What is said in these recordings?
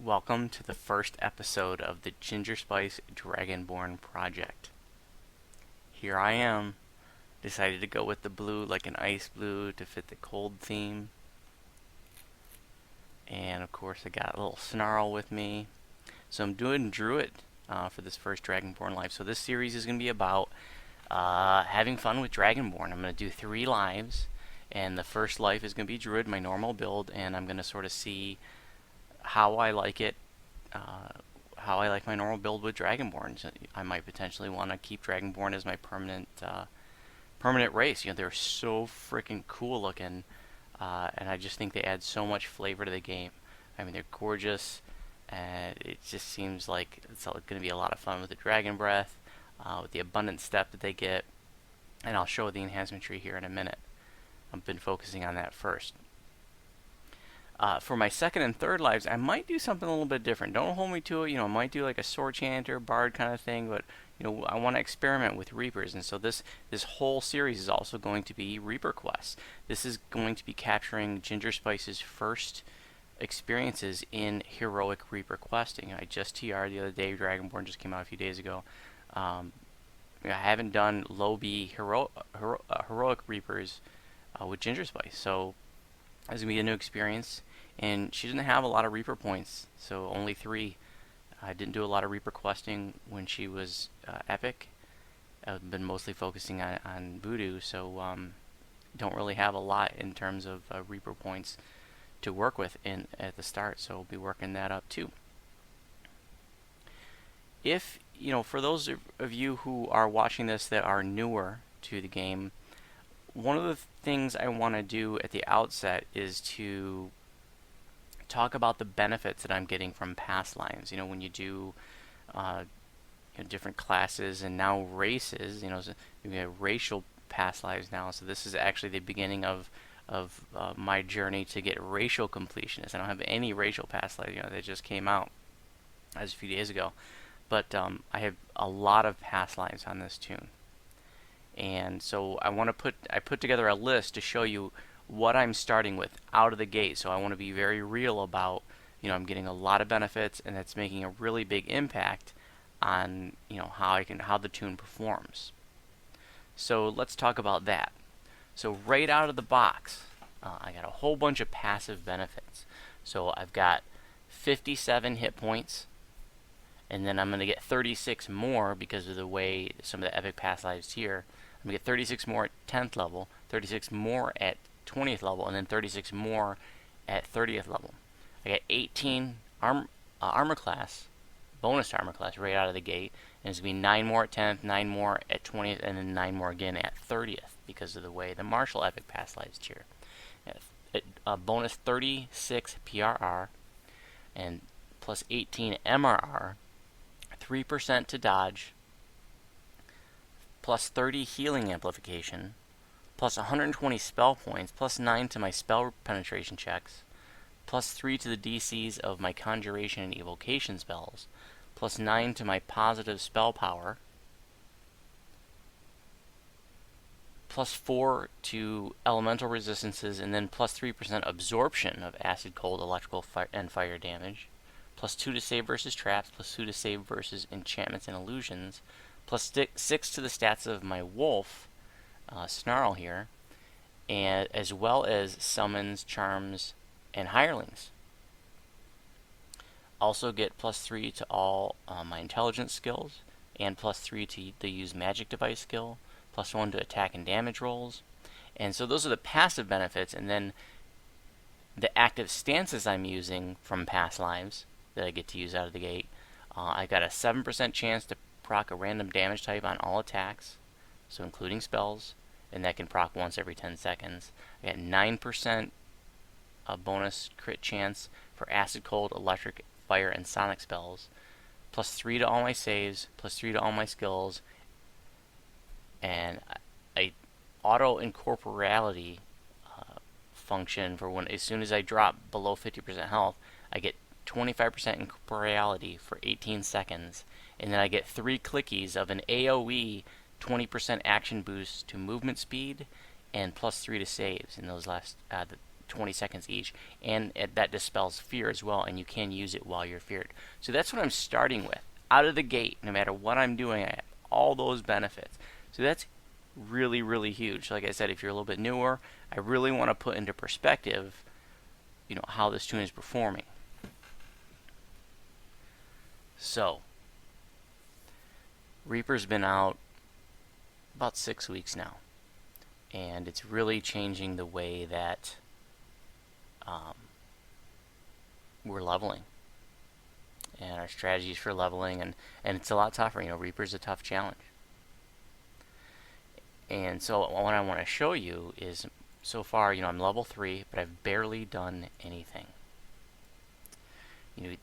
Welcome to the first episode of the Gingerspyce Dragonborn Project. Here I am, decided to go with the blue like an ice blue to fit the cold theme. And of course I got a little snarl with me. So I'm doing druid for this first Dragonborn live. So this series is going to be about having fun with Dragonborn. I'm going to do 3 lives. And the first life is going to be druid, my normal build. And I'm going to sort of see how I like it, how I like my normal build with Dragonborn. So I might potentially want to keep Dragonborn as my permanent race. You know, they're so freaking cool looking, and I just think they add so much flavor to the game. I mean, they're gorgeous, and it just seems like it's going to be a lot of fun with the Dragon Breath, with the abundant step that they get, and I'll show the enhancement tree here in a minute. I've been focusing on that first. For my second and third lives, I might do something a little bit different. Don't hold me to it. You know, I might do like a sword chanter, bard kind of thing, but you know, I want to experiment with reapers, and so this whole series is also going to be reaper quests. This is going to be capturing Gingerspyce's first experiences in heroic reaper questing. I just TR'd the other day. Dragonborn just came out a few days ago. I haven't done low B heroic reapers with Gingerspyce, so it's going to be a new experience. And she didn't have a lot of Reaper points, so only 3. I didn't do a lot of Reaper questing when she was epic. I've been mostly focusing on Voodoo, so don't really have a lot in terms of Reaper points to work with at the start, so we'll be working that up too. If, you know, for those of you who are watching this that are newer to the game, one of the things I want to do at the outset is to talk about the benefits that I'm getting from past lives. You know, when you do different classes and now races, you know, so we have racial past lives now. So this is actually the beginning of my journey to get racial completionist. I don't have any racial past lives. You know, they just came out as a few days ago, but I have a lot of past lives on this tune. And so I put together a list to show you what I'm starting with out of the gate. So I want to be very real about, you know, I'm getting a lot of benefits, and that's making a really big impact on, you know, how the tune performs. So let's talk about that. So right out of the box, I got a whole bunch of passive benefits. So I've got 57 hit points, and then I'm going to get 36 more because of the way some of the epic past lives here. I'm going to get 36 more at 10th level, 36 more at 20th level, and then 36 more at 30th level. I got 18 armor class, bonus armor class right out of the gate, and it's going to be 9 more at 10th, 9 more at 20th, and then 9 more again at 30th because of the way the martial epic past lives tier. Bonus 36 PRR, and plus 18 MRR, 3% to dodge, plus 30 healing amplification, plus 120 spell points, plus 9 to my spell penetration checks, plus 3 to the DCs of my conjuration and evocation spells, plus 9 to my positive spell power, plus 4 to elemental resistances, and then plus 3% absorption of acid, cold, electrical, and fire damage, plus 2 to save versus traps, plus 2 to save versus enchantments and illusions, plus 6 to the stats of my wolf, Snarl here, and as well as summons, charms, and hirelings. Also get plus 3 to all my intelligence skills, and plus 3 to the use magic device skill, plus 1 to attack and damage rolls. And so those are the passive benefits, and then the active stances I'm using from past lives that I get to use out of the gate. I got a 7% chance to proc a random damage type on all attacks, so including spells, and that can proc once every 10 seconds. I got 9% bonus crit chance for acid, cold, electric, fire, and sonic spells, plus 3 to all my saves, plus 3 to all my skills, and a auto incorporeality function for when, as soon as I drop below 50% health, I get 25% incorporeality for 18 seconds, and then I get 3 clickies of an AoE 20% action boost to movement speed and plus 3 to saves in those last 20 seconds each, and that dispels fear as well, and you can use it while you're feared. So that's what I'm starting with. Out of the gate, no matter what I'm doing, I have all those benefits. So that's really, really huge. Like I said, if you're a little bit newer, I really want to put into perspective, how this toon is performing. So, Reaper's been out about 6 weeks now, and it's really changing the way that we're leveling and our strategies for leveling, and it's a lot tougher. Reaper's a tough challenge. And so what I want to show you is, so far, I'm level 3, but I've barely done anything.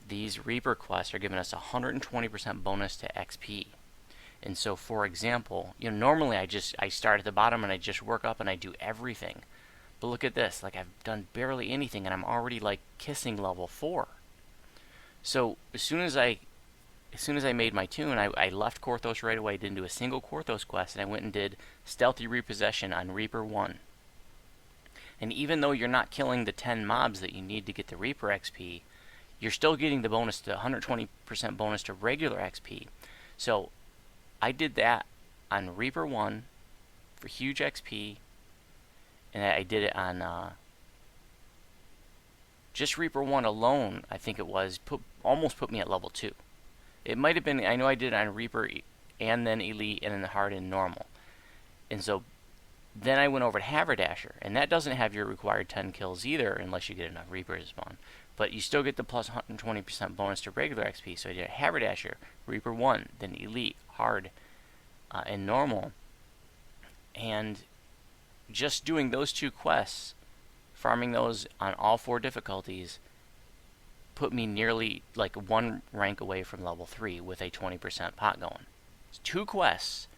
These Reaper quests are giving us 120% bonus to XP. And so, for example, normally I start at the bottom and I just work up and I do everything. But look at this, like, I've done barely anything and I'm already like kissing level 4. So as soon as I made my toon, I left Korthos right away, didn't do a single Korthos quest, and I went and did Stealthy Repossession on Reaper 1. And even though you're not killing the 10 mobs that you need to get the Reaper XP, you're still getting the bonus to 120% bonus to regular XP. So I did that on Reaper 1 for huge XP, and I did it on just Reaper 1 alone, I think it was, almost put me at level 2. It might have been, I know I did it on Reaper and then Elite and then Hard and Normal. And so then I went over to Haberdasher, and that doesn't have your required 10 kills either unless you get enough Reapers to spawn. But you still get the plus 120% bonus to regular XP. So I did Haberdasher, Reaper 1, then Elite, Hard, and Normal. And just doing those 2 quests, farming those on all 4 difficulties, put me nearly like 1 rank away from level 3 with a 20% pot going. It's 2 quests.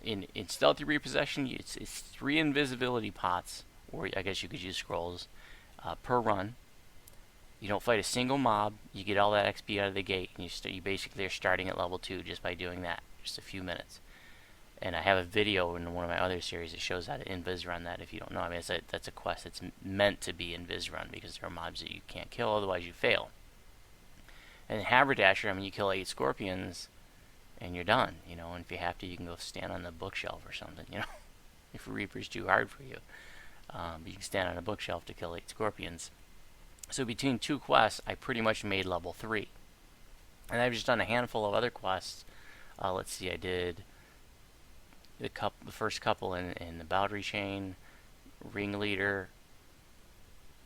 In Stealthy Repossession, it's 3 invisibility pots, or I guess you could use scrolls, per run. You don't fight a single mob. You get all that XP out of the gate, and you basically are starting at level 2 just by doing that, just a few minutes. And I have a video in one of my other series that shows how to invis run that. If you don't know, I mean, that's a quest that's meant to be invis run because there are mobs that you can't kill, otherwise you fail. And Haberdasher, I mean, you kill 8 scorpions, and you're done. And if you have to, you can go stand on the bookshelf or something. If a Reaper's too hard for you, you can stand on a bookshelf to kill 8 scorpions. So between 2 quests, I pretty much made level 3. And I've just done a handful of other quests. Let's see, I did the first couple in the Boundary Chain, Ringleader,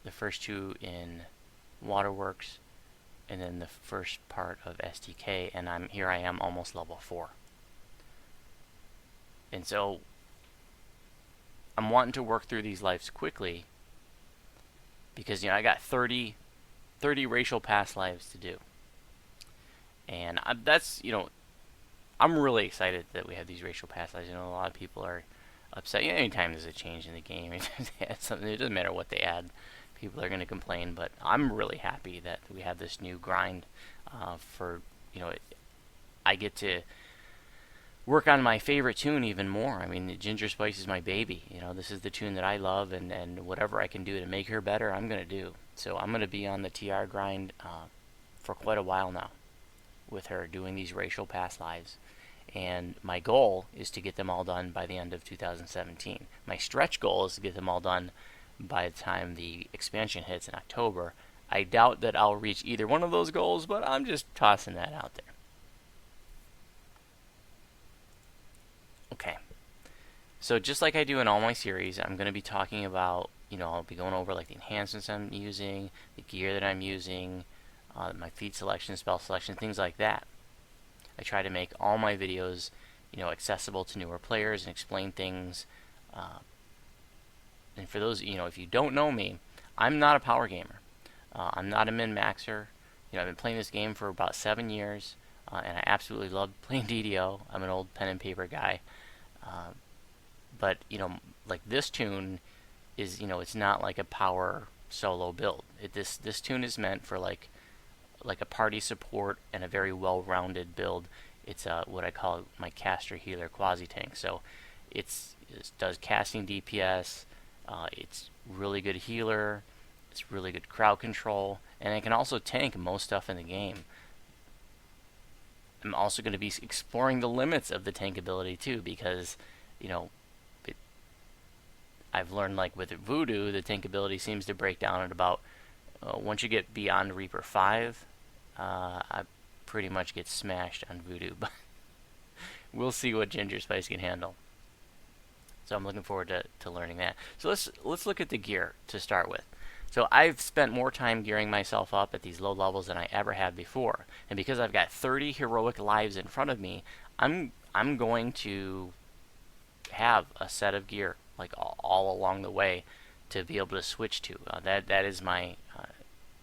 the first 2 in Waterworks, and then the first part of STK, and here I am almost level 4. And so I'm wanting to work through these lives quickly because I got 30 racial pass lives to do. And that's, I'm really excited that we have these racial pass lives. A lot of people are upset. Anytime there's a change in the game, it doesn't matter what they add, people are going to complain. But I'm really happy that we have this new grind I get to work on my favorite toon even more. I mean, Gingerspyce is my baby. This is the toon that I love, and whatever I can do to make her better, I'm going to do. So I'm going to be on the TR grind for quite a while now with her, doing these racial pass lives. And my goal is to get them all done by the end of 2017. My stretch goal is to get them all done by the time the expansion hits in October. I doubt that I'll reach either one of those goals, but I'm just tossing that out there. Okay, so just like I do in all my series, I'm going to be talking about, I'll be going over like the enhancements I'm using, the gear that I'm using, my feat selection, spell selection, things like that. I try to make all my videos, accessible to newer players and explain things. And for those, if you don't know me, I'm not a power gamer. I'm not a min-maxer. I've been playing this game for about 7 years, and I absolutely love playing DDO. I'm an old pen and paper guy. But, like this toon is, it's not like a power solo build. This toon is meant for like a party support and a very well-rounded build. It's what I call my caster healer quasi tank. So it does casting DPS, It's really good healer. It's really good crowd control, and it can also tank most stuff in the game. I'm also going to be exploring the limits of the tank ability too, because you know it, I've learned, like with Voodoo, the tank ability seems to break down at about once you get beyond Reaper 5, I pretty much get smashed on Voodoo, but we'll see what Gingerspyce can handle. So I'm looking forward to learning that. So let's look at the gear to start with. So I've spent more time gearing myself up at these low levels than I ever have before, and because I've got 30 heroic lives in front of me, I'm going to have a set of gear like all along the way to be able to switch to. That is my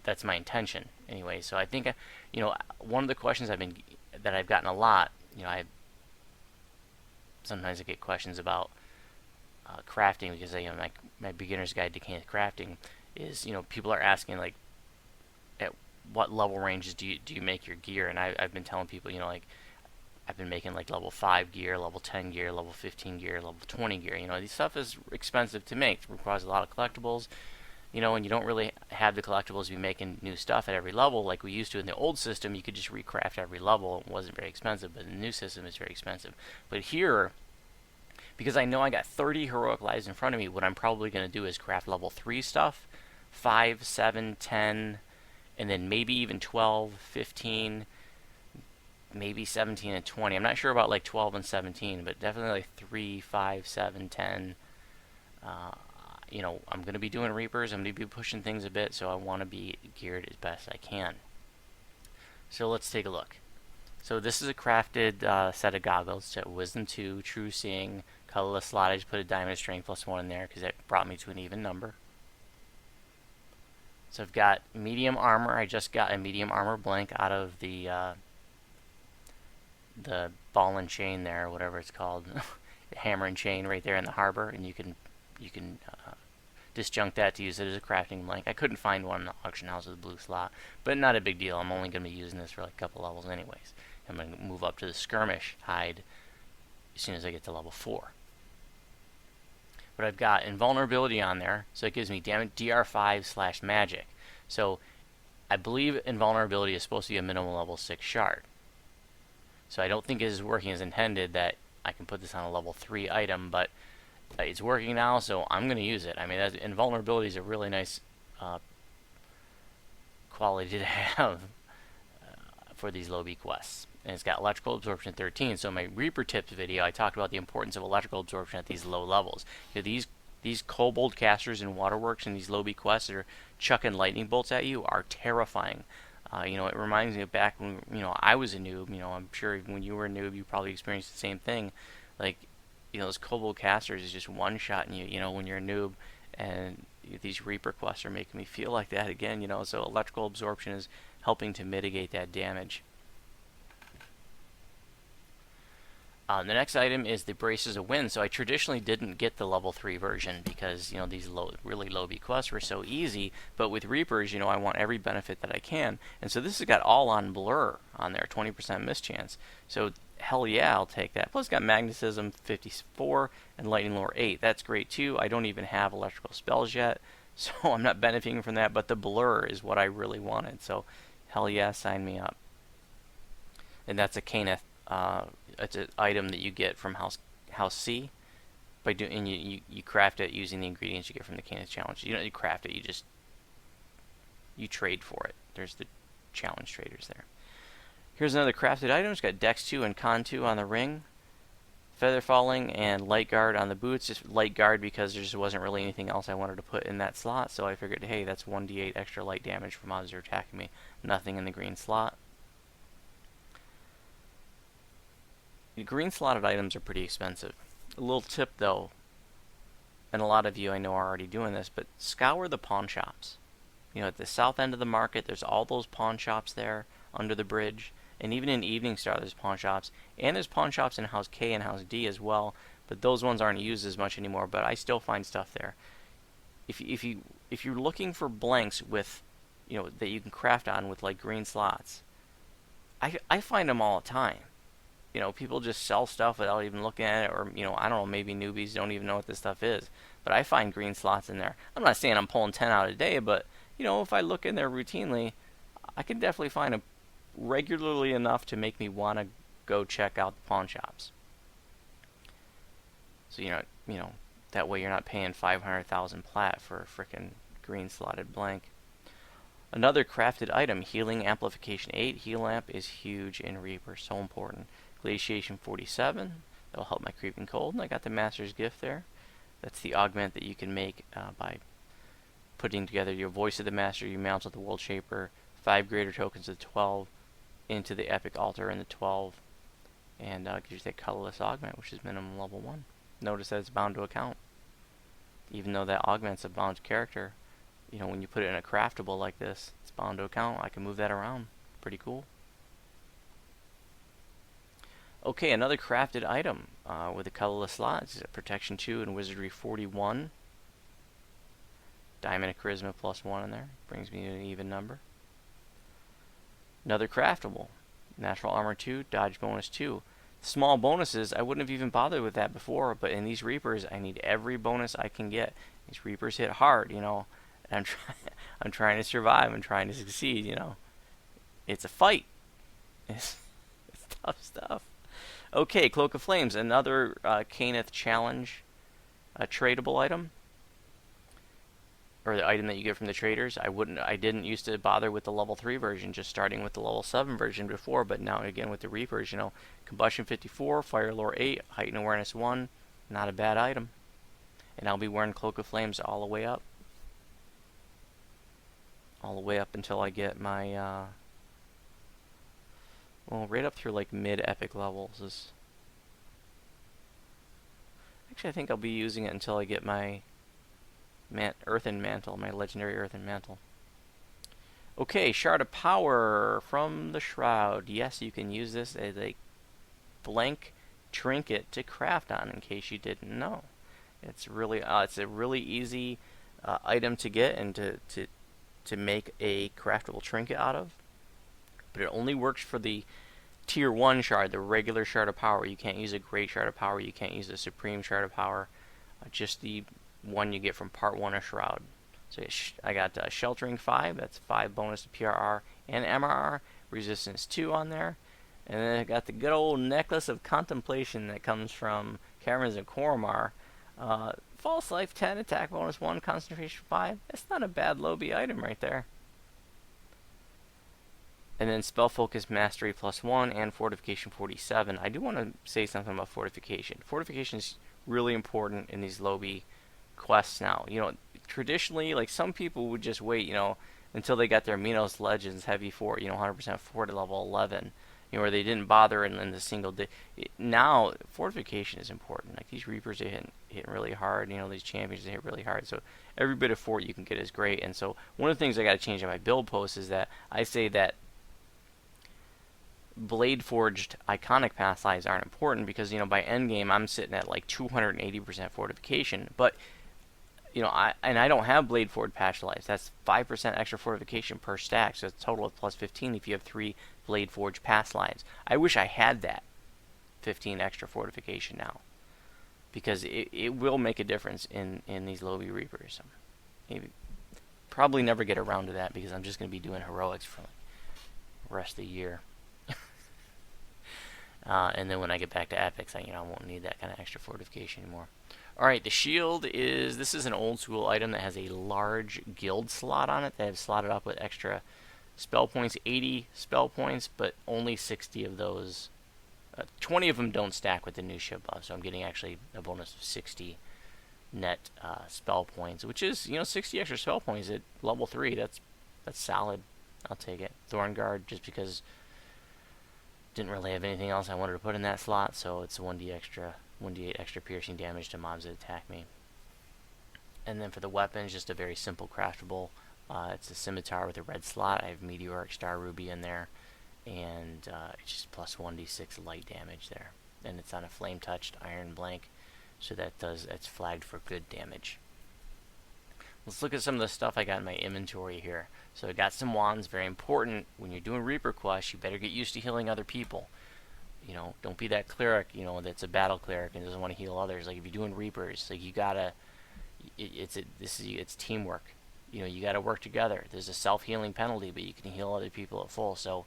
that's my intention anyway. So I think one of the questions that I've gotten a lot. I sometimes I get questions about crafting, because my beginner's guide to crafting is, people are asking, like, at what level ranges do you make your gear? And I've been telling people, like, I've been making like level 5 gear, level 10 gear, level 15 gear, level 20 gear. This stuff is expensive to make. It requires a lot of collectibles, and you don't really have the collectibles to be making new stuff at every level like we used to in the old system. You could just recraft every level. It wasn't very expensive, but the new system is very expensive. But here, because I know I got 30 heroic lives in front of me, what I'm probably going to do is craft level 3 stuff, 5, 7, 10, and then maybe even 12, 15, maybe 17 and 20. I'm not sure about like 12 and 17, but definitely like 3, 5, 7, 10. I'm going to be doing Reapers. I'm going to be pushing things a bit, so I want to be geared as best I can. So let's take a look. So this is a crafted set of goggles. To Wisdom 2, True Seeing, Colorless Slot. I just put a Diamond of Strength +1 in there because that brought me to an even number. So I've got medium armor. I just got a medium armor blank out of the ball and chain there, whatever it's called, hammer and chain right there in the harbor, and you can disjunct that to use it as a crafting blank. I couldn't find one in the auction house with a blue slot, but not a big deal. I'm only going to be using this for like a couple levels anyways. I'm going to move up to the skirmish hide as soon as I get to level 4. But I've got invulnerability on there, so it gives me damage DR5/magic. So I believe invulnerability is supposed to be a minimum level 6 shard. So I don't think it is working as intended that I can put this on a level 3 item, but it's working now, so I'm going to use it. I mean, invulnerability is a really nice quality to have for these low B quests. And it's got electrical absorption 13. So in my Reaper tips video, I talked about the importance of electrical absorption at these low levels. These kobold casters and waterworks and these low B quests that are chucking lightning bolts at you are terrifying. It reminds me of back when I was a noob. I'm sure when you were a noob, you probably experienced the same thing. Like, those kobold casters is just one-shotting you. When you're a noob, and these Reaper quests are making me feel like that again. So electrical absorption is helping to mitigate that damage. The next item is the Braces of Wind. So I traditionally didn't get the level 3 version because these really low B quests were so easy. But with Reapers, I want every benefit that I can, and so this has got all on blur on there, 20% mischance. So hell yeah, I'll take that. Plus, it's got Magnetism 54 and Lightning Lore 8. That's great too. I don't even have electrical spells yet, so I'm not benefiting from that. But the blur is what I really wanted. So hell yeah, sign me up. And that's a Caneth. It's an item that you get from House C by doing, and you craft it using the ingredients you get from the Caneth challenge. You don't craft it; you trade for it. There's the challenge traders there. Here's another crafted item. It's got Dex 2 and Con 2 on the ring, Feather Falling and Light Guard on the boots. Just Light Guard because there just wasn't really anything else I wanted to put in that slot. So I figured, hey, that's 1d8 extra light damage from monsters who are attacking me. Nothing in the green slot. The green slotted items are pretty expensive. A little tip though, and a lot of you I know are already doing this, but scour the pawn shops. At the south end of the market, there's all those pawn shops there under the bridge, and even in Evening Star there's pawn shops, and there's pawn shops in House K and House D as well, but those ones aren't used as much anymore, but I still find stuff there. If you're looking for blanks with, that you can craft on with like green slots, I find them all the time. you know, people just sell stuff without even looking at it, or, you know, I don't know, maybe newbies don't even know what this stuff is. But I find green slots in there. I'm not saying I'm pulling 10 out a day, but, you know, if I look in there routinely, I can definitely find a regularly enough to make me want to go check out the pawn shops. So, you know, that way you're not paying 500,000 plat for a frickin' green slotted blank. Another crafted item, Healing Amplification 8. Heal Amp is huge in Reaper, so important. Glaciation 47, that'll help my Creeping Cold, and I got the Master's Gift there. That's the augment that you can make by putting together your Voice of the Master, your Mantle of the World Shaper, 5 greater tokens of 12 into the Epic Altar in the 12, and gives you that colorless augment, which is minimum level 1. Notice that it's bound to account. Even though that augment's a bound character, you know, when you put it in a craftable like this, it's bound to account. I can move that around. Pretty cool. Okay, another crafted item with a colorless slot is Protection 2 and Wizardry 41. Diamond of Charisma +1 in there. Brings me to an even number. Another craftable. Natural Armor 2, Dodge Bonus 2. Small bonuses, I wouldn't have even bothered with that before, but in these Reapers, I need every bonus I can get. These Reapers hit hard, you know. And I'm trying to survive. I'm trying to succeed, you know. It's a fight. It's tough stuff. Okay, Cloak of Flames, another Caneth Challenge, a tradable item, or the item that you get from the traders. I didn't used to bother with the level 3 version, just starting with the level 7 version before, but now again with the Reapers, you know, Combustion 54, Fire Lore 8, Heightened Awareness 1, not a bad item. And I'll be wearing Cloak of Flames all the way up. All the way up until I get my, well, right up through like mid-epic levels. Actually, I think I'll be using it until I get my Earthen Mantle, my legendary Earthen Mantle. Okay, Shard of Power from the Shroud. Yes, you can use this as a blank trinket to craft on, in case you didn't know. It's really, it's a really easy item to get and to make a craftable trinket out of, but it only works for the tier 1 shard, the regular Shard of Power. You can't use a Great Shard of Power, you can't use a Supreme Shard of Power, just the one you get from part 1 of Shroud. So I got Sheltering 5, that's 5 bonus to PRR and MRR, Resistance 2 on there, and then I got the good old Necklace of Contemplation that comes from Caverns of Coromar. False Life 10, Attack Bonus 1, Concentration 5. That's not a bad low-B item right there. And then Spell Focus Mastery +1 and Fortification 47. I do want to say something about Fortification. Fortification is really important in these low-B quests now. You know, traditionally, like, some people would just wait, you know, until they got their Minos Legends Heavy Fort, you know, 100% Fort at level 11. You know, where they didn't bother in the single day. Now, Fortification is important. Like, these Reapers, they hit really hard. You know, these Champions, they hit really hard. So every bit of fort you can get is great. And so one of the things I got to change in my build post is that I say that Blade Forged Iconic Pass lives aren't important because, you know, by endgame I'm sitting at like 280% Fortification. But, you know, I don't have Blade Forged Patch lives. That's 5% extra Fortification per stack. So it's a total of +15 if you have 3 Blade Forge pass lines. I wish I had that 15 extra Fortification now, because it will make a difference in these low-B Reapers. So maybe probably never get around to that because I'm just going to be doing heroics for like the rest of the year. And then when I get back to epics, I won't need that kind of extra Fortification anymore. Alright, the shield this is an old school item that has a large guild slot on it that I've slotted up with extra spell points, 80 spell points, but only 60 of those, 20 of them don't stack with the new ship buff, so I'm getting actually a bonus of 60 net spell points, which is, 60 extra spell points at level 3, that's solid. I'll take it. Thornguard, just because didn't really have anything else I wanted to put in that slot, so it's 1d8 extra piercing damage to mobs that attack me. And then for the weapons, just a very simple craftable. It's a scimitar with a red slot. I have Meteoric Star Ruby in there, and it's just plus 1d6 light damage there. And it's on a flame touched iron blank, so it's flagged for good damage. Let's look at some of the stuff I got in my inventory here. So I got some wands, very important. When you're doing Reaper quests, you better get used to healing other people. You know, don't be that cleric, you know, that's a battle cleric and doesn't want to heal others. Like if you're doing reapers, like you gotta, it's teamwork. You know, you gotta work together. There's a self-healing penalty, but you can heal other people at full. So,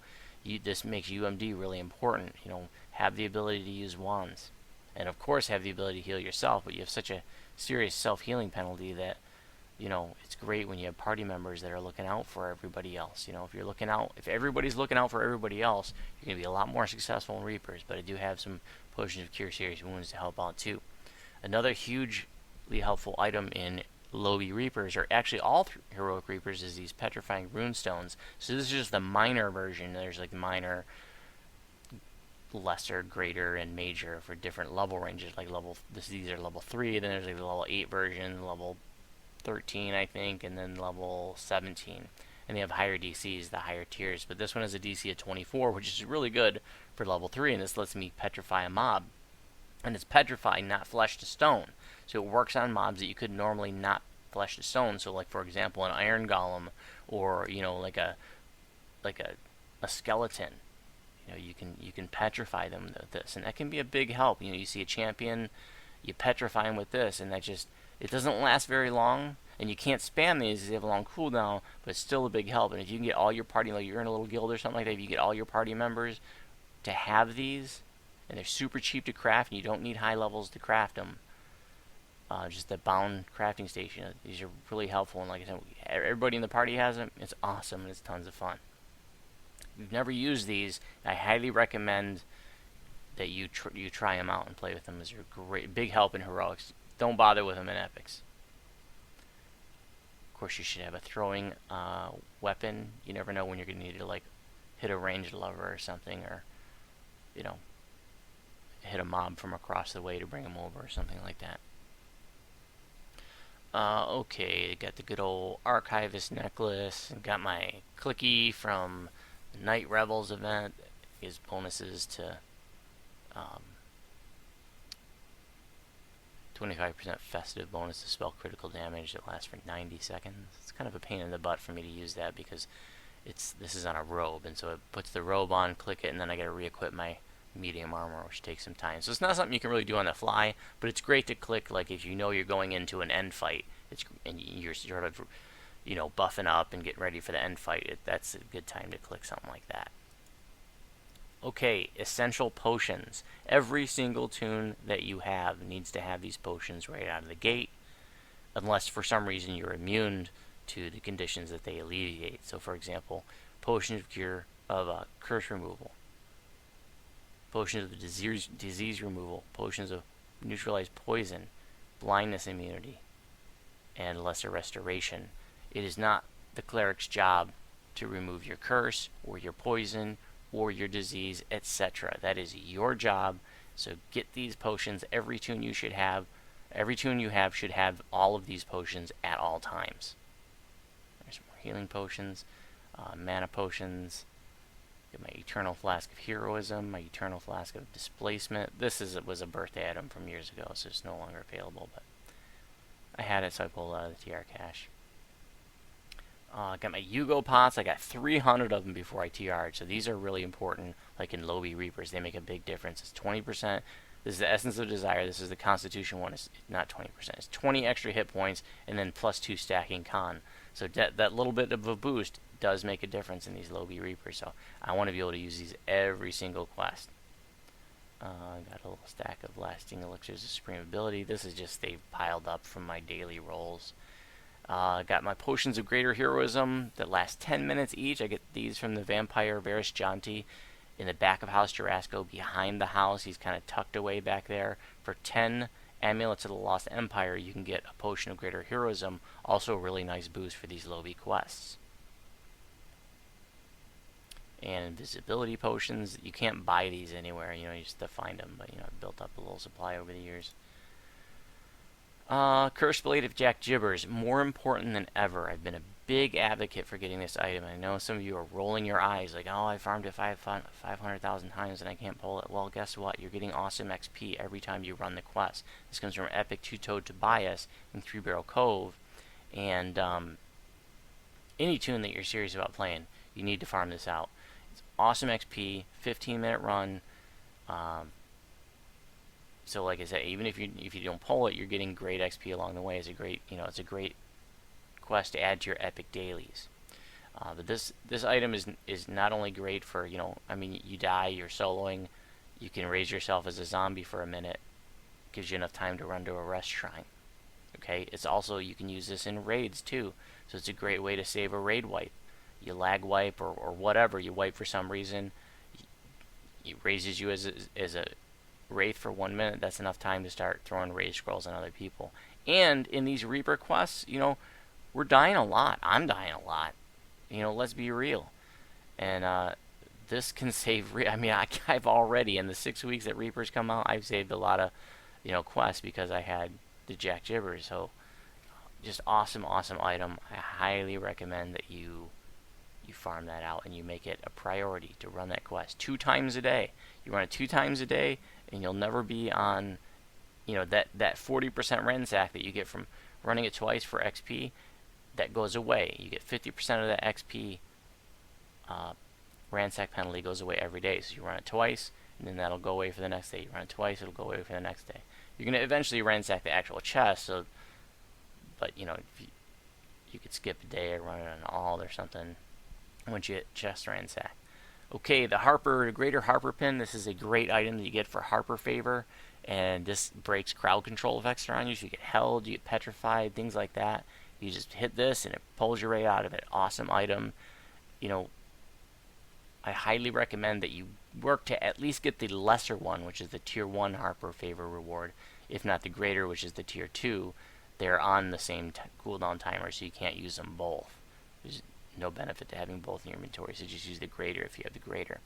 this makes UMD really important. You know, have the ability to use wands, and of course have the ability to heal yourself. But you have such a serious self-healing penalty that, you know, it's great when you have party members that are looking out for everybody else. You know, if everybody's looking out for everybody else, you're going to be a lot more successful in Reapers. But I do have some potions of cure serious wounds to help out too. Another hugely helpful item in Lobby Reapers, or actually all heroic Reapers, is these petrifying runestones. So this is just the minor version. There's like the minor, lesser, greater, and major for different level ranges. Like these are level 3, then there's like the level 8 version, level 13 I think, and then level 17. And they have higher DCs, the higher tiers. But this one has a DC of 24, which is really good for level 3, and this lets me petrify a mob. And it's petrified, not flesh to stone. So it works on mobs that you could normally not flesh to stone. So like for example an iron golem, or you know, like a skeleton. You know, you can petrify them with this, and that can be a big help. You know, you see a champion, you petrify him with this, and it doesn't last very long, and you can't spam these. They have a long cooldown, but it's still a big help. And if you can get all your party, like you're in a little guild or something like that, if you get all your party members to have these, and they're super cheap to craft, and you don't need high levels to craft them. Just the bound crafting station. These are really helpful, and like I said, everybody in the party has them. It's awesome, and it's tons of fun. If you've never used these, I highly recommend that you try them out and play with them. As they're great, big help in heroics. Don't bother with them in epics. Of course, you should have a throwing weapon. You never know when you're going to need to like hit a ranged lever or something, or you know, hit a mob from across the way to bring them over or something like that. Okay, got the good old Archivist necklace, and got my clicky from the Night Rebels event. Gives bonuses to 25% festive bonus to spell critical damage that lasts for 90 seconds. It's kind of a pain in the butt for me to use that because this is on a robe, and so it puts the robe on, click it, and then I gotta re-equip my medium armor, which takes some time. So it's not something you can really do on the fly, but it's great to click, like if you know you're going into an end fight, and you're sort of, you know, buffing up and getting ready for the end fight. That's a good time to click something like that. Okay, essential potions. Every single toon that you have needs to have these potions right out of the gate, unless for some reason you're immune to the conditions that they alleviate. So for example, potions of cure of curse removal, potions of disease removal, potions of neutralized poison, blindness immunity, and lesser restoration. It is not the cleric's job to remove your curse or your poison or your disease, etc. That is your job. So get these potions. Every toon you have should have all of these potions at all times. There's some more healing potions, mana potions. Get my Eternal Flask of Heroism, my Eternal Flask of Displacement. This was a birthday item from years ago, so it's no longer available, but I had it, so I pulled it out of the TR cache. I got my Yugo pots. I got 300 of them before I TR'd, so these are really important. Like in Lobby Reapers, they make a big difference. It's 20%. This is the Essence of Desire. This is the Constitution one. It's not 20%. It's 20 extra hit points, and then +2 stacking con. So that little bit of a boost does make a difference in these Lobby Reapers. So I want to be able to use these every single quest. I got a little stack of Lasting Elixirs of Supreme Ability. This is just, they've piled up from my daily rolls. Got my Potions of Greater Heroism that last 10 minutes each. I get these from the Vampire Varus Jonti in the back of House Jarasco, behind the house. He's kind of tucked away back there. For 10 Amulets of the Lost Empire, you can get a Potion of Greater Heroism. Also a really nice boost for these Lobby quests. And invisibility potions, you can't buy these anywhere, you know, you just have to find them, but you know, I've built up a little supply over the years. Cursed Blade of Jack Gibbers, more important than ever. I've been a big advocate for getting this item. I know some of you are rolling your eyes like, oh, I farmed it 500,000 times and I can't pull it. Well, guess what? You're getting awesome XP every time you run the quest. This comes from Epic Two-Toed Tobias in Three Barrel Cove, and any toon that you're serious about playing, you need to farm this out. It's awesome XP, 15-minute run. So like I said, even if you don't pull it, you're getting great XP along the way. It's a great quest to add to your epic dailies. But this item is not only great for, I mean, you die, you're soloing, you can raise yourself as a zombie for a minute, gives you enough time to run to a rest shrine. Okay, it's also, you can use this in raids too, so it's a great way to save a raid wipe. You lag wipe or whatever, you wipe for some reason, it raises you as a wraith for 1 minute. That's enough time to start throwing raid scrolls on other people. And in these Reaper quests, we're dying a lot. I'm dying a lot. Let's be real. And this can save. I mean, I've already, in the 6 weeks that Reapers come out, I've saved a lot of quests because I had the Jack Gibbers. So just awesome item. I highly recommend that you farm that out and you make it a priority to run that quest 2 times a day. You run it 2 times a day, and you'll never be on, that 40% ransack that you get from running it twice for XP. That goes away. You get 50% of that XP. Ransack penalty goes away every day. So you run it twice, and then that'll go away for the next day. You run it twice, it'll go away for the next day. You're going to eventually ransack the actual chest, but if you could skip a day or run it on all or something once you hit chest ransack. Okay, the Greater Harper Pin. This is a great item that you get for Harper favor, and this breaks crowd control effects around you. So you get held, you get petrified, things like that. You just hit this and it pulls you right out of it. Awesome item. I highly recommend that you work to at least get the lesser one, which is the tier 1 Harper favor reward, if not the greater, which is the tier 2. They're on the same cooldown timer, so you can't use them both. There's no benefit to having both in your inventory, so just use the greater if you have the greater.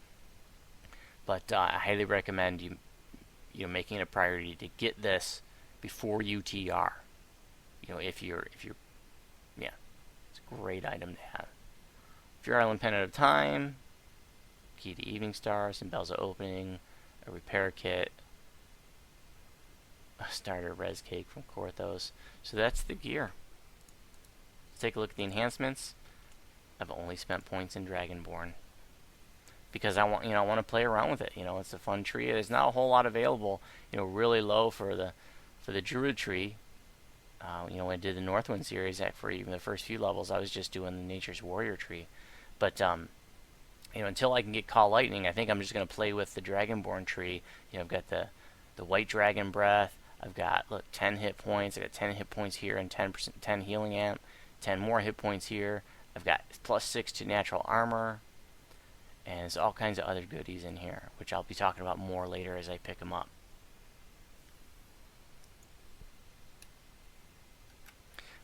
But I highly recommend you making it a priority to get this before UTR. If you're yeah, it's a great item to have. If you're Island Pen at a time, key to Evening Star, some bells of opening, a repair kit, a starter res cake from Korthos. So that's the gear. Let's take a look at the enhancements. I've only spent points in Dragonborn because I want to play around with it. It's a fun tree. There's not a whole lot available. Really low for the druid tree. When I did the Northwind series, for even the first few levels, I was just doing the Nature's Warrior tree. But until I can get Call Lightning, I think I'm just going to play with the Dragonborn tree. I've got the White Dragon Breath. I've got 10 hit points. I got 10 hit points here and 10 healing amp. 10 more hit points here. I've got +6 to natural armor, and there's all kinds of other goodies in here, which I'll be talking about more later as I pick them up.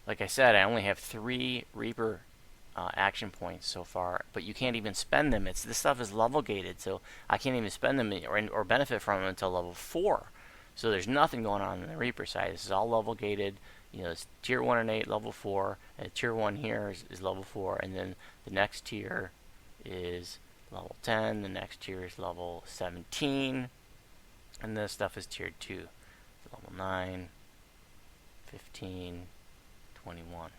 Like I said, I only have 3 Reaper action points so far, but you can't even spend them. This stuff is level gated, so I can't even spend them or benefit from them until level 4. So there's nothing going on the Reaper side. This is all level gated. It's tier 1 and 8, level 4, and tier 1 here is level 4, and then the next tier is level 10, the next tier is level 17, and this stuff is tier 2, level 9, 15, 21.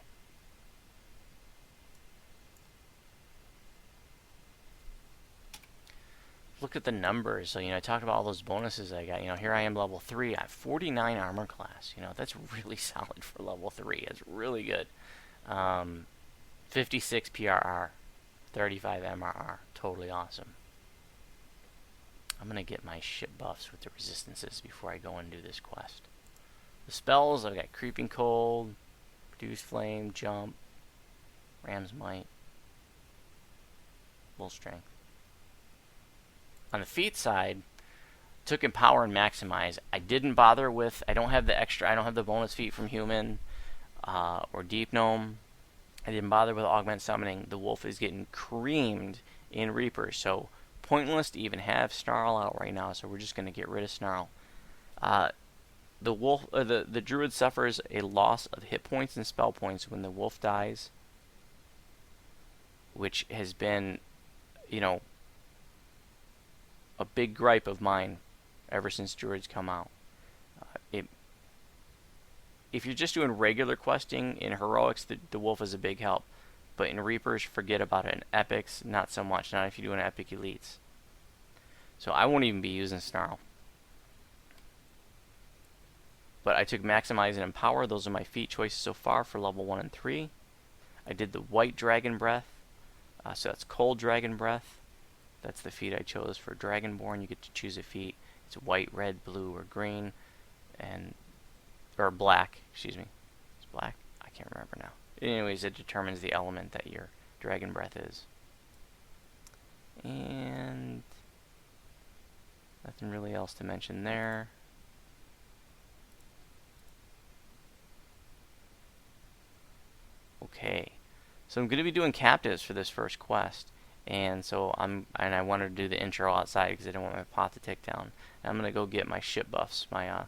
Look at the numbers. So, I talked about all those bonuses I got. Here I am level 3. I have 49 armor class. That's really solid for level 3. That's really good. 56 PRR, 35 MRR. Totally awesome. I'm going to get my ship buffs with the resistances before I go and do this quest. The spells, I've got Creeping Cold, Produce Flame, Jump, Ram's Might, Bull Strength. On the feat side, took Empower and Maximize. I didn't bother with, I don't have the bonus feat from Human or Deep Gnome. I didn't bother with Augment Summoning. The wolf is getting creamed in Reaper, so pointless to even have Snarl out right now, so we're just going to get rid of Snarl. The druid suffers a loss of hit points and spell points when the wolf dies, which has been, a big gripe of mine ever since druids come out. If you're just doing regular questing in heroics, the wolf is a big help, but in Reapers, forget about it. In epics, not so much. Not if you do an epic elites. So I won't even be using Snarl. But I took Maximize and Empower. Those are my feat choices so far for level 1 and 3. I did the White Dragon Breath. So that's Cold Dragon Breath. That's the feat I chose for Dragonborn. You get to choose a feat. It's white, red, blue, or green, or black. Excuse me. It's black. I can't remember now. Anyways, it determines the element that your Dragon Breath is. And nothing really else to mention there. Okay, so I'm going to be doing captives for this first quest. And so I wanted to do the intro outside because I didn't want my pot to tick down. And I'm gonna go get my ship buffs, my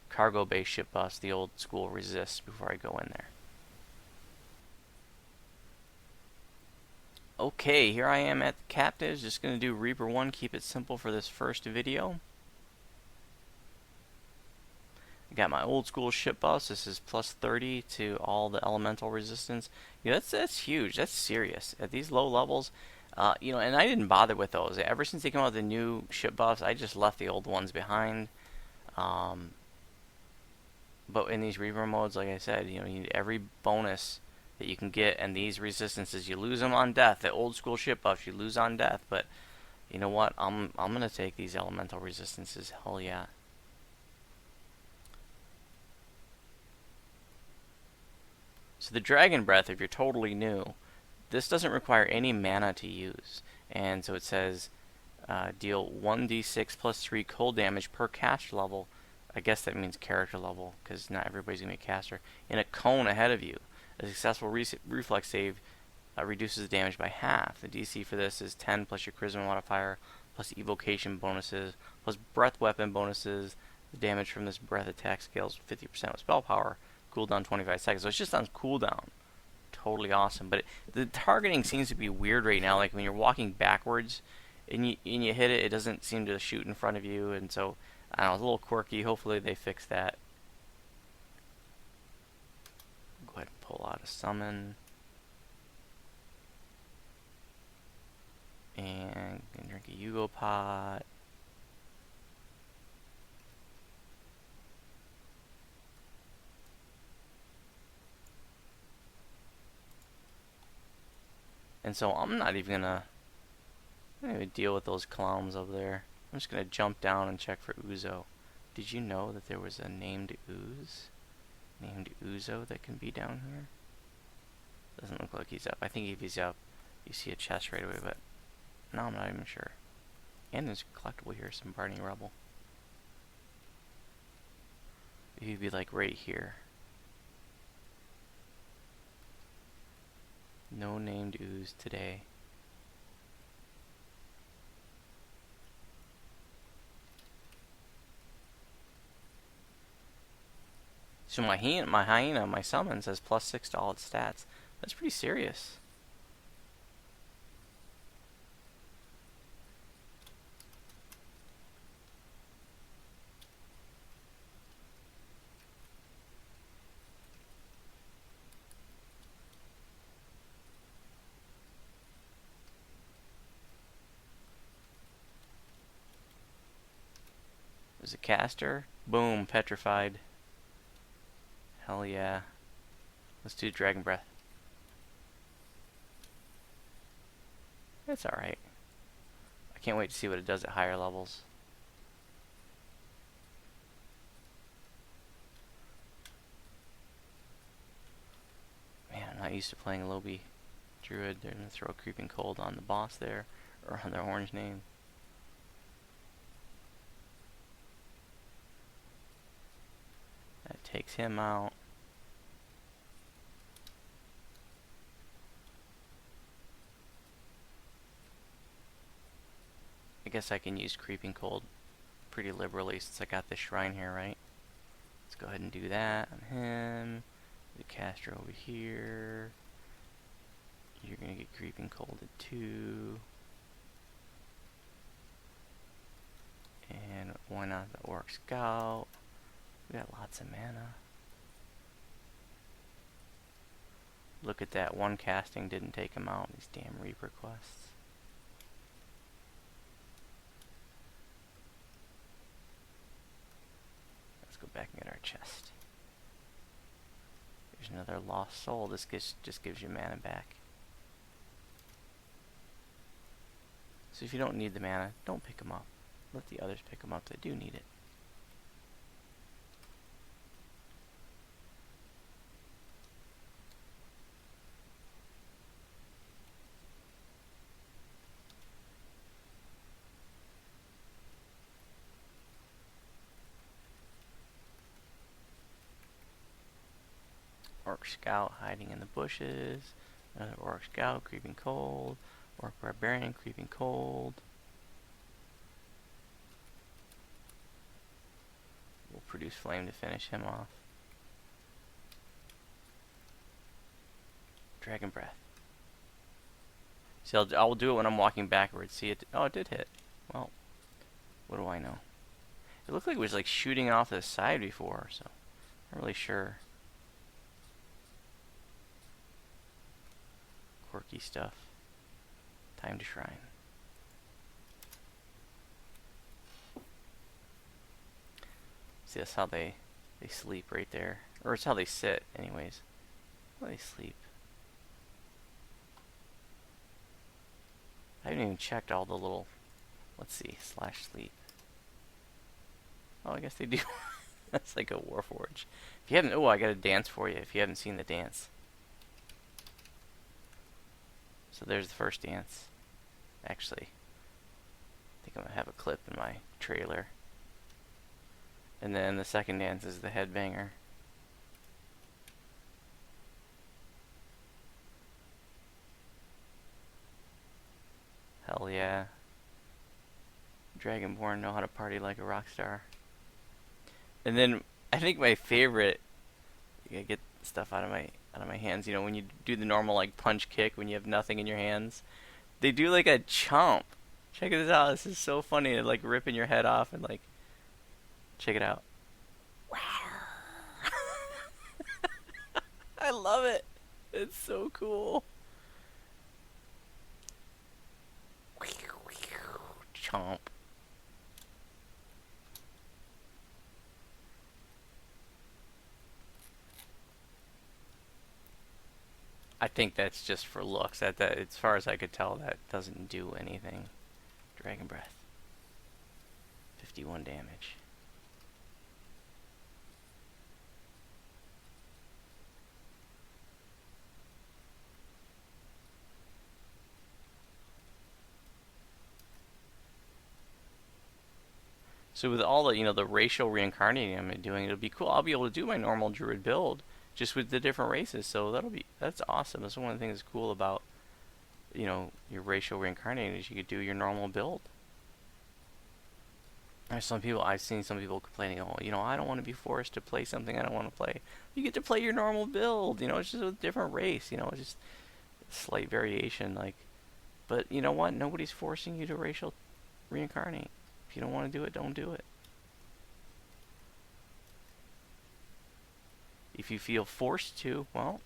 cargo-based ship buffs, the old school resist, before I go in there. Okay, here I am at the captives. Just gonna do Reaper 1, keep it simple for this first video. I got my old school ship buffs. This is plus 30 to all the elemental resistance. Yeah, that's huge. That's serious at these low levels. You know, and I didn't bother with those. Ever since they came out with the new ship buffs, I just left the old ones behind. But in these Reaper modes, like I said, you know, you need every bonus that you can get, and these resistances, you lose them on death. The old school ship buffs, you lose on death. But you know what? I'm gonna take these elemental resistances. Hell yeah. So the Dragon Breath, if you're totally new, this doesn't require any mana to use. And so it says deal 1d6 plus 3 cold damage per caster level. I guess that means character level, because not everybody's going to be a caster. In a cone ahead of you. A successful reflex save reduces the damage by half. The DC for this is 10 plus your charisma modifier, plus evocation bonuses, plus breath weapon bonuses. The damage from this breath attack scales 50% with spell power. Cooldown 25 seconds. So it's just on cooldown. Totally awesome. But the targeting seems to be weird right now. Like when you're walking backwards and you hit it, it doesn't seem to shoot in front of you. And so, I don't know, it's a little quirky. Hopefully they fix that. Go ahead and pull out a summon. And drink a Yugo pot. And so I'm not even gonna deal with those clowns over there. I'm just gonna jump down and check for Uzo. Did you know that there was a named Uzo that can be down here? Doesn't look like he's up. I think if he's up, you see a chest right away, but no, I'm not even sure. And there's a collectible here, some Barney Rebel. He'd be like right here. No named ooze today. So my hyena, my summon says +6 to all its stats. That's pretty serious. There's a caster. Boom, petrified. Hell yeah. Let's do Dragon Breath. It's alright. I can't wait to see what it does at higher levels. Man, I'm not used to playing Lobby Druid. They're going to throw a Creeping Cold on the boss there, or on their orange name. That takes him out. I guess I can use Creeping Cold pretty liberally since I got this shrine here, right? Let's go ahead and do that on him. The caster over here. You're gonna get Creeping Cold at 2. And why not the Orc Scout? We got lots of mana. Look at that, one casting didn't take him out. These damn Reaper quests. back and get our chest. There's another lost soul. This just gives you mana back. So if you don't need the mana, don't pick them up. Let the others pick them up that do need it. Orc Scout hiding in the bushes. Another Orc Scout creeping cold. Orc Barbarian creeping cold. We'll produce flame to finish him off. Dragon Breath. See, I'll do it when I'm walking backwards. See it? Oh, it did hit. Well, what do I know? It looked like it was like shooting off the side before, so I'm not really sure. Quirky stuff. Time to shrine. See, that's how they sleep right there. Or it's how they sit, anyways. How they sleep. I haven't even checked all the little... Let's see. /sleep. Oh, I guess they do. That's like a Warforge. If you haven't... Oh, I got a dance for you if you haven't seen the dance. So there's the first dance. Actually, I think I'm going to have a clip in my trailer. And then the second dance is the headbanger. Hell yeah. Dragonborn know how to party like a rock star. And then I think my favorite, I get stuff out of my hands, you know, when you do the normal like punch kick when you have nothing in your hands. They do like a chomp. Check this out. This is so funny. They're like ripping your head off and like, check it out. I love it. It's so cool. Chomp. I think that's just for looks. That as far as I could tell, that doesn't do anything. Dragon Breath. 51 damage. So with all the, you know, the racial reincarnating I'm doing, it'll be cool. I'll be able to do my normal druid build just with the different races. So that's awesome. That's one of the things that's cool about, you know, your racial reincarnating is you could do your normal build. There's I've seen some people complaining, oh, you know, I don't want to be forced to play something I don't want to play. You get to play your normal build, you know, it's just a different race, you know, just slight variation, like, but you know what? Nobody's forcing you to racial reincarnate. If you don't want to do it, don't do it. If you feel forced to, well,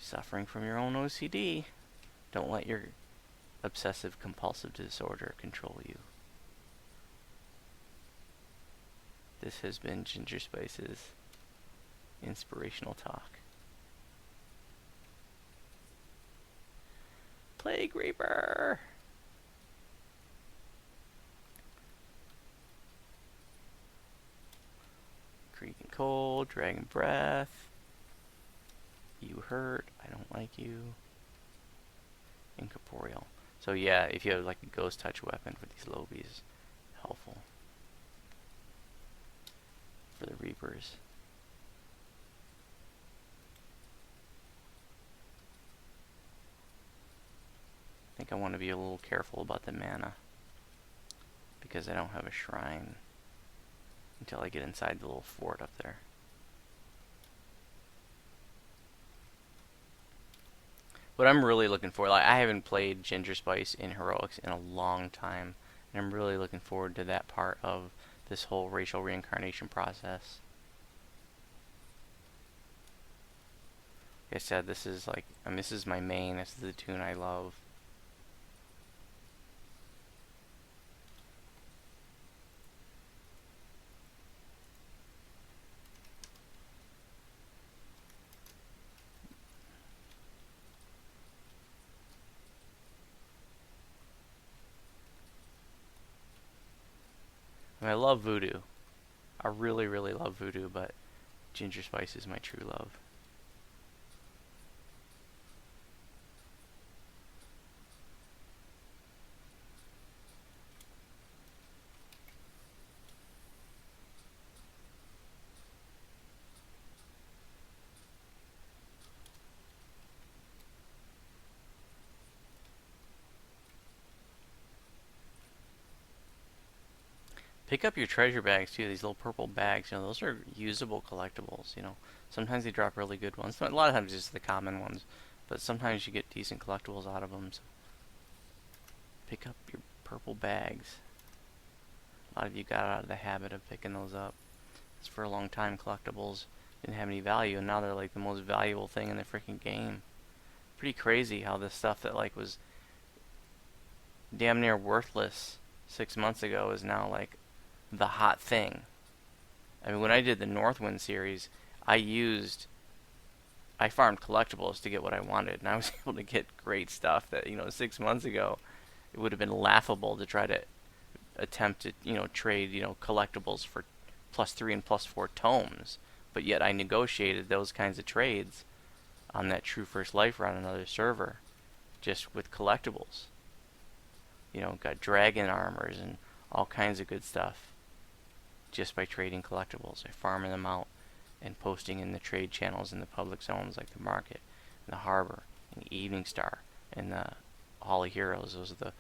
suffering from your own OCD. Don't let your obsessive compulsive disorder control you. This has been Gingerspyce's inspirational talk. Plague Reaper! Creeping Cold, Dragon Breath. You hurt, I don't like you. Incorporeal. So yeah, if you have like a ghost touch weapon for these lobies, helpful. For the Reapers. I think I want to be a little careful about the mana, because I don't have a shrine until I get inside the little fort up there. What I'm really looking for, like, I haven't played Gingerspyce in Heroics in a long time, and I'm really looking forward to that part of this whole racial reincarnation process. Like I said, this is like, I mean, this is my main, this is the tune I love. I mean, I love voodoo. I really, really love voodoo, but Gingerspyce is my true love. Pick up your treasure bags too. These little purple bags, you know, those are usable collectibles. You know, sometimes they drop really good ones. A lot of times just the common ones, but sometimes you get decent collectibles out of them. So pick up your purple bags. A lot of you got out of the habit of picking those up. It's for a long time collectibles didn't have any value, and now they're like the most valuable thing in the freaking game. Pretty crazy how this stuff that like was damn near worthless 6 months ago is now like the hot thing. I mean, when I did the Northwind series, I farmed collectibles to get what I wanted, and I was able to get great stuff that, you know, 6 months ago, it would have been laughable to try to attempt to, you know, trade, you know, collectibles for +3 and +4 tomes. But yet I negotiated those kinds of trades on that True First Life run on another server, just with collectibles. You know, got dragon armors and all kinds of good stuff just by trading collectibles, by farming them out and posting in the trade channels in the public zones like the market, and the harbor, and the Evening Star, and the Hall of Heroes. Those are the,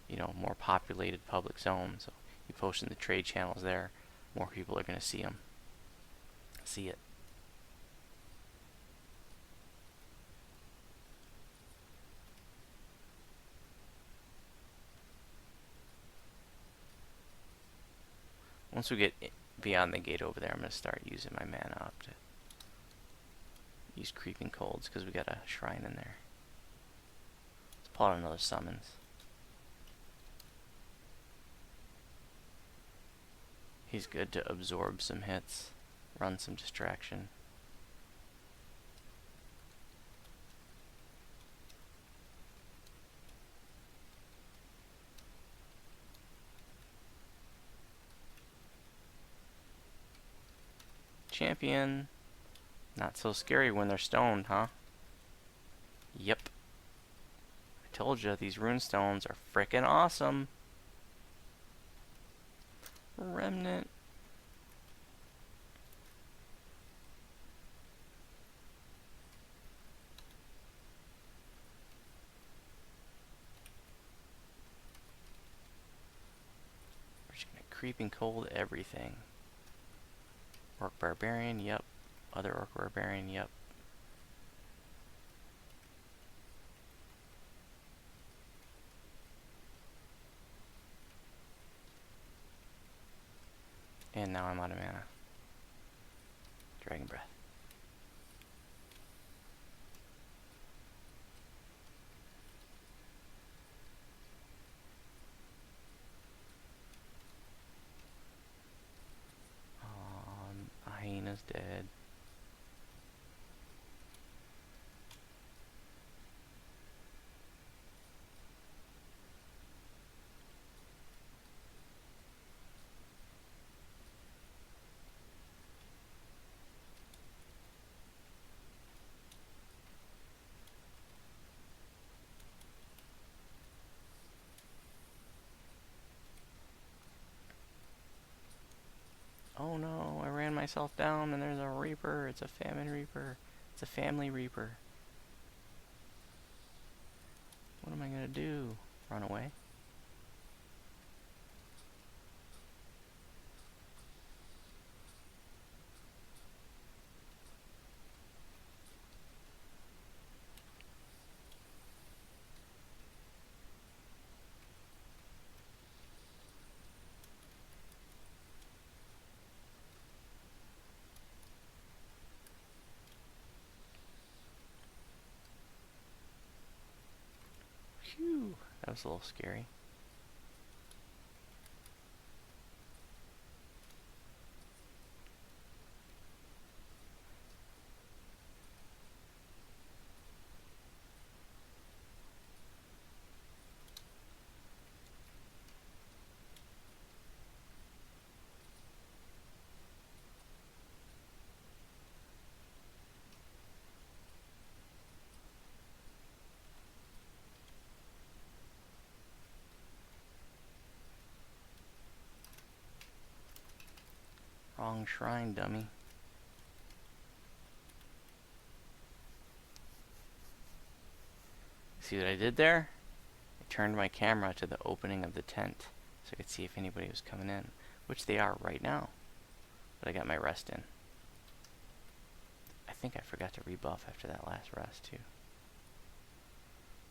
you know, more populated public zones. So you post in the trade channels there, more people are going to see them. See it. Once we get beyond the gate over there, I'm going to start using my mana up to use Creeping Colds, because we got a shrine in there. Let's pull out another summons. He's good to absorb some hits, run some distraction. Champion. Not so scary when they're stoned, huh? Yep. I told you, these runestones are frickin' awesome. Remnant. We're just gonna Creeping Cold everything. Orc Barbarian, yep. Other Orc Barbarian, yep. And now I'm out of mana. Dragon Breath. Hyena's dead. Oh no, I ran myself down and there's a Reaper. It's a Famine Reaper. It's a Family Reaper. What am I gonna do? Run away? Phew, that was a little scary. shrine, dummy. See what I did there? I turned my camera to the opening of the tent so I could see if anybody was coming in, which they are right now. But I got my rest in. I think I forgot to rebuff after that last rest too.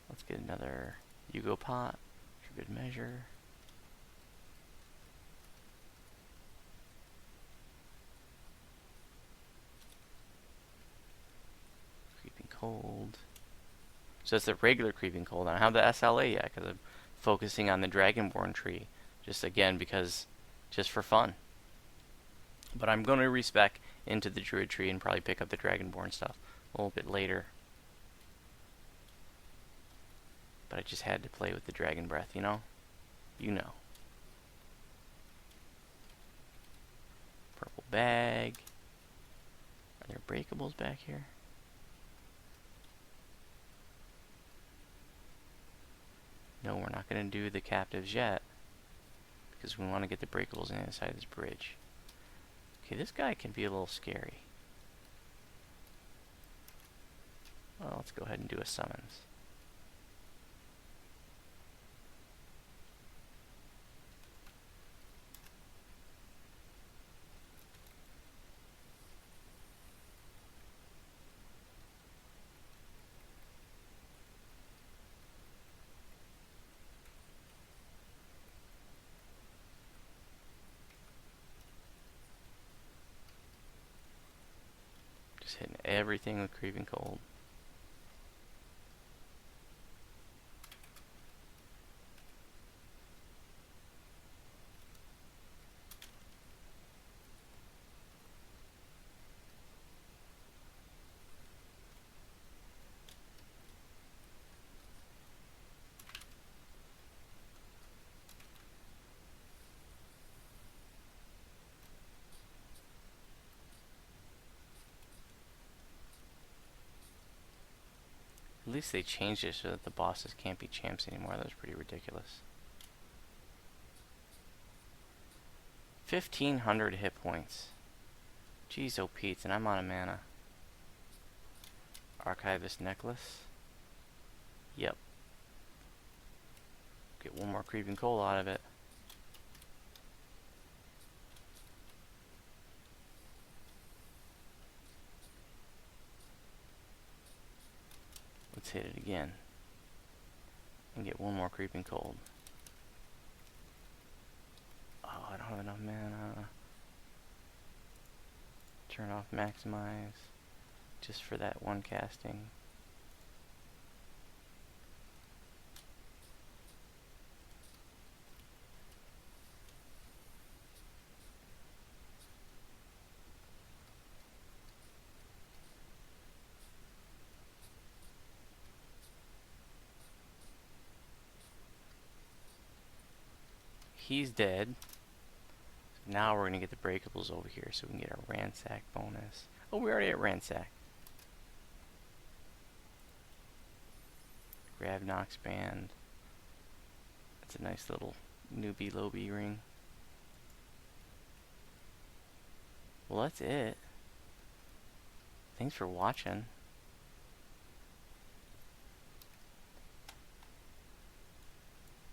Let's get another Yugo pot for good measure. Creeping Cold. So that's the regular Creeping Cold. I don't have the SLA yet because I'm focusing on the Dragonborn tree. Just again just for fun. But I'm going to respec into the Druid tree and probably pick up the Dragonborn stuff a little bit later. But I just had to play with the Dragon Breath, you know? You know. Purple bag. Are there breakables back here? No, we're not going to do the captives yet. Because we want to get the breakables on the other side of this bridge. Okay, this guy can be a little scary. Well, let's go ahead and do a summons. Just hitting everything with Creeping Cold. At least they changed it so that the bosses can't be champs anymore. That was pretty ridiculous. 1,500 hit points. Jeez, oh Pete, and I'm on a mana. Archivist necklace. Yep. Get one more Creeping Coal out of it. Let's hit it again. And get one more Creeping Cold. Oh, I don't have enough mana. Turn off maximize. Just for that one casting. He's dead. Now we're gonna get the breakables over here so we can get our ransack bonus. Oh, we already at ransack. Grab Nox band. That's a nice little newbie lobby ring. Well, that's it. Thanks for watching.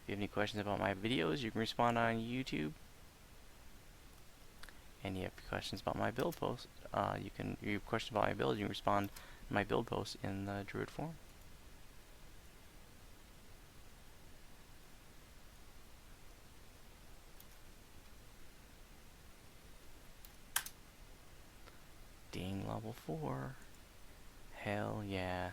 If you have any questions about my videos, you can respond on YouTube. And you have questions about my build post, you have questions about my build, you can respond to my build post in the Druid forum. Ding, level 4. Hell yeah.